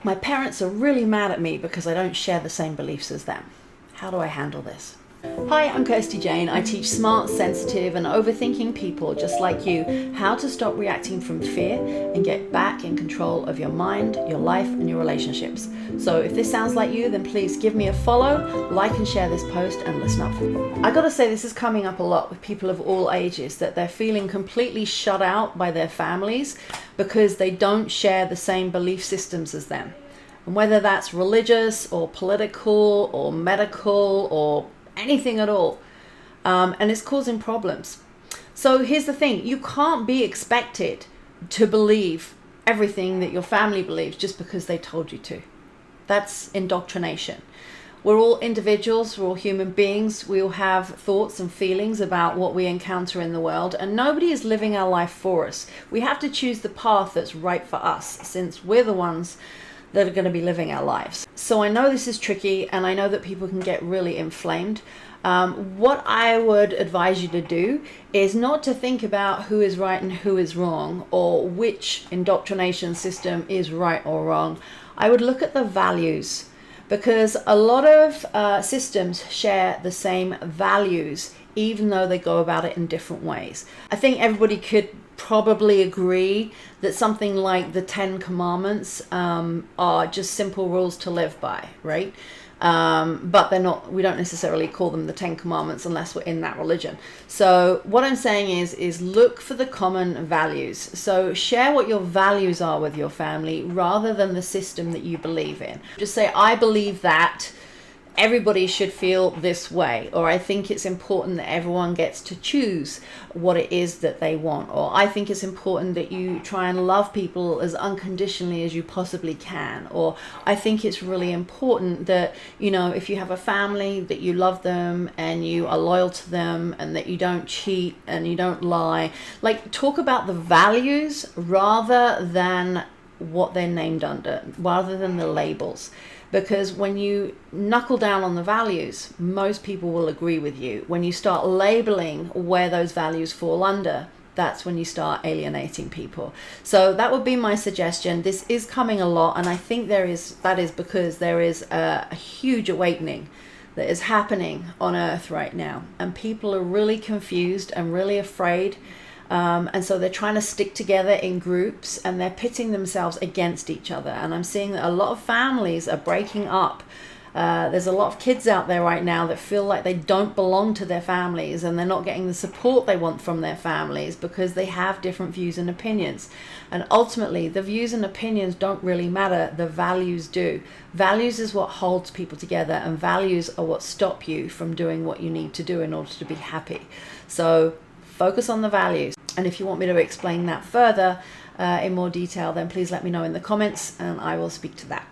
My parents are really mad at me because I don't share the same beliefs as them. How do I handle this? Hi, I'm Kirsty Jane. I teach smart, sensitive, and overthinking people just like you how to stop reacting from fear and get back in control of your mind, your life, and your relationships. So if this sounds like you, then please give me a follow, like and share this post, and listen up. I gotta say, this is coming up a lot with people of all ages, that they're feeling completely shut out by their families because they don't share the same belief systems as them. And whether that's religious or political or medical or anything at all, and it's causing problems. So here's the thing, you can't be expected to believe everything that your family believes just because they told you to. That's indoctrination. We're all individuals, we're all human beings, we all have thoughts and feelings about what we encounter in the world, and nobody is living our life for us. We have to choose the path that's right for us, since we're the ones that are going to be living our lives. So I know this is tricky, and I know that people can get really inflamed. What I would advise you to do is not to think about who is right and who is wrong, or which indoctrination system is right or wrong. I would look at the values, because a lot of systems share the same values, even though they go about it in different ways. I think everybody could probably agree that something like the 10 Commandments are just simple rules to live by, right? But they're not, we don't necessarily call them the 10 Commandments unless we're in that religion. So what I'm saying is look for the common values. So share what your values are with your family rather than the system that you believe in. Just say, I believe that everybody should feel this way, or I think it's important that everyone gets to choose what it is that they want, or I think it's important that you try and love people as unconditionally as you possibly can, or I think it's really important that, you know, if you have a family, that you love them and you are loyal to them and that you don't cheat and you don't lie. Like, talk about the values rather than what they're named under, rather than the labels. Because when you knuckle down on the values, most people will agree with you. When you start labeling where those values fall under, that's when you start alienating people. So that would be my suggestion. This is coming a lot, and I think that is because there is a huge awakening that is happening on Earth right now, and people are really confused and really afraid. And so they're trying to stick together in groups, and they're pitting themselves against each other. And I'm seeing that a lot of families are breaking up. There's a lot of kids out there right now that feel like they don't belong to their families, and they're not getting the support they want from their families because they have different views and opinions. And ultimately, the views and opinions don't really matter. The values do. Values is what holds people together, and values are what stop you from doing what you need to do in order to be happy. So focus on the values. And if you want me to explain that further in more detail, then please let me know in the comments and I will speak to that.